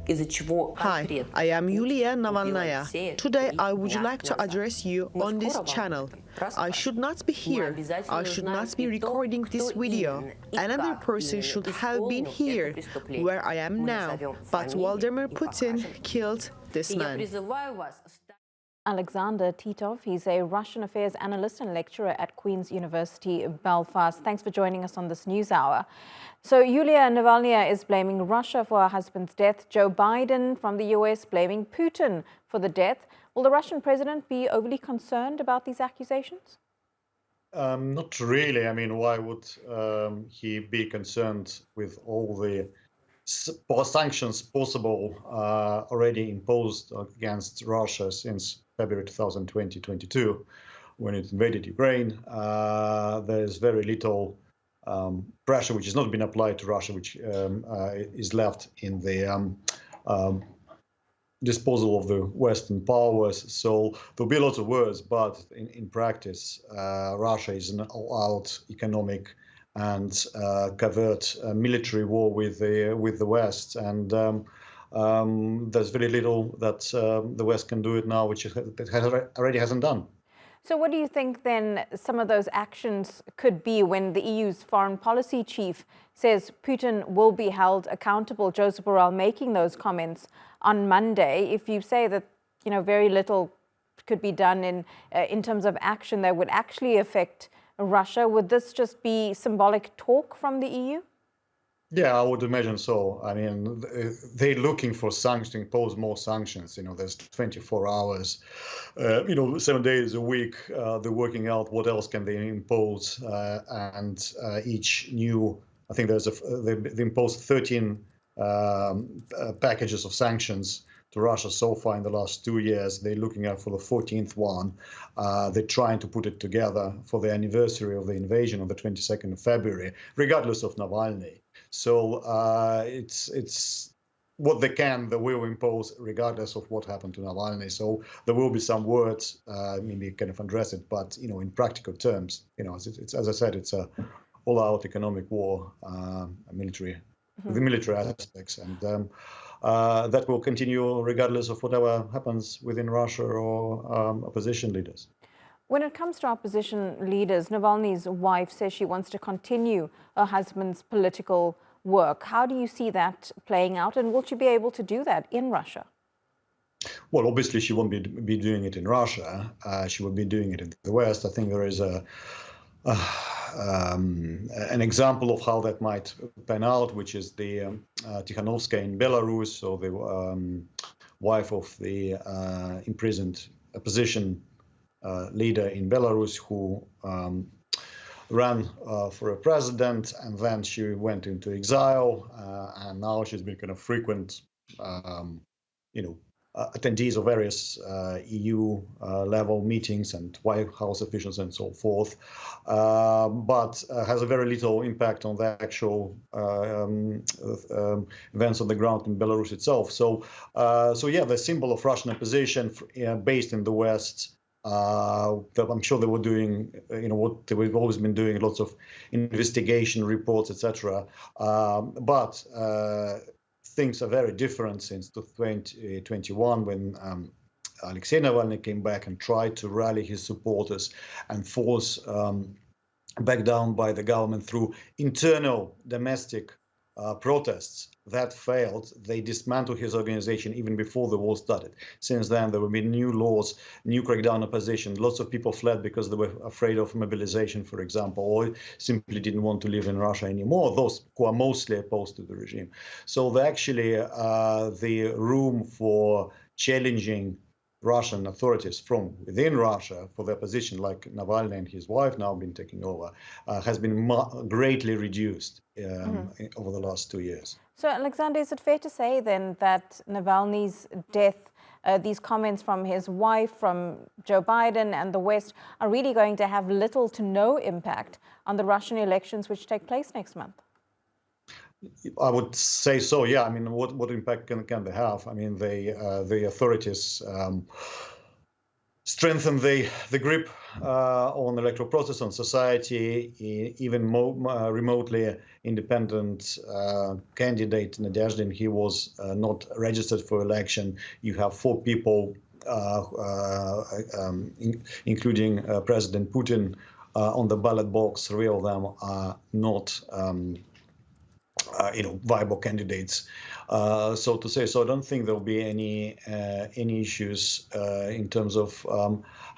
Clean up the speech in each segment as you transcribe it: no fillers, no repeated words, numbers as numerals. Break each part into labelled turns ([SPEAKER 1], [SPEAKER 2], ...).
[SPEAKER 1] Hi, I am Yulia Navalnaya. Today I would like to address you on this channel. I should not be here. I should not be recording this video. Another person should have been here, where I am now. But Vladimir Putin killed this man.
[SPEAKER 2] Alexander Titov, he's a Russian affairs analyst and lecturer at Queen's University, Belfast. Thanks for joining us on this news hour. So Yulia Navalnaya is blaming Russia for her husband's death. Joe Biden from the US blaming Putin for the death. Will the Russian president be overly concerned about these accusations?
[SPEAKER 3] Not really. I mean, why would he be concerned with all the sanctions possible already imposed against Russia since February 2022, when it invaded Ukraine? There's very little pressure which has not been applied to Russia, which is left in the disposal of the Western powers. So there'll be lots of words, but in practice, Russia is an all-out economic and covert military war with the West, and there's very little that the West can do it now, which it already hasn't done.
[SPEAKER 2] So what do you think then some of those actions could be when the EU's foreign policy chief says Putin will be held accountable? Joseph Borrell making those comments on Monday. If you say that very little could be done in terms of action that would actually affect Russia, would this just be symbolic talk from the EU?
[SPEAKER 3] Yeah, I would imagine so. I mean, they're looking for sanctions, to impose more sanctions. There's 24 hours, 7 days a week. They're working out what else can they impose, and each new, I think they imposed 13 packages of sanctions to Russia so far in the last 2 years. They're looking out for the 14th one. They're trying to put it together for the anniversary of the invasion on the 22nd of February, regardless of Navalny. So it's what they will impose regardless of what happened to Navalny. So there will be some words, maybe kind of address it, but in practical terms, it's as I said, it's a all-out economic war, military, the military aspects, and that will continue regardless of whatever happens within Russia or opposition leaders.
[SPEAKER 2] When it comes to opposition leaders, Navalny's wife says she wants to continue her husband's political work. How do you see that playing out, and will she be able to do that in Russia?
[SPEAKER 3] Well, obviously she won't be doing it in Russia. She will be doing it in the West. I think there is an example of how that might pan out, which is the Tikhanovskaya in Belarus, so the wife of the imprisoned opposition leader in Belarus, who ran for a president, and then she went into exile, and now she's been kind of frequent, attendees of various EU level meetings and White House officials and so forth, but has a very little impact on the actual events on the ground in Belarus itself. So yeah, the symbol of Russian opposition based in the West. I'm sure they were doing, what they've always been doing, lots of investigation reports, etc. But things are very different since 2021, when Alexey Navalny came back and tried to rally his supporters and force back down by the government through internal domestic protests. That failed. They dismantled his organization even before the war started. Since then, there have been new laws, new crackdown opposition. Lots of people fled because they were afraid of mobilization, for example, or simply didn't want to live in Russia anymore, those who are mostly opposed to the regime. So the room for challenging Russian authorities from within Russia for the opposition, like Navalny and his wife now been taking over, has been greatly reduced over the last 2 years.
[SPEAKER 2] So, Alexander, is it fair to say then that Navalny's death, these comments from his wife, from Joe Biden and the West, are really going to have little to no impact on the Russian elections which take place next month?
[SPEAKER 3] I would say so, yeah. I mean, what impact can they have? I mean, the authorities strengthen the grip on the electoral process, on society. Even remotely independent candidate Nadezhdin, he was not registered for election. You have 4 people, including President Putin, on the ballot box. 3 of them are not viable candidates, so to say. So I don't think there will be any issues in terms of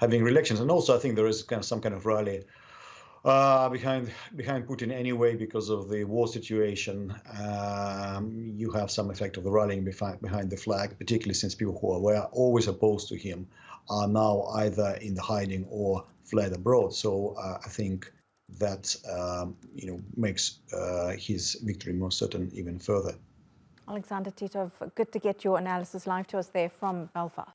[SPEAKER 3] having elections. And also, I think there is some kind of rally behind Putin anyway, because of the war situation. You have some effect of the rallying behind the flag, particularly since people who were always opposed to him are now either in the hiding or fled abroad. So I think that makes his victory more certain even further.
[SPEAKER 2] Alexander Titov, good to get your analysis live to us there from Belfast.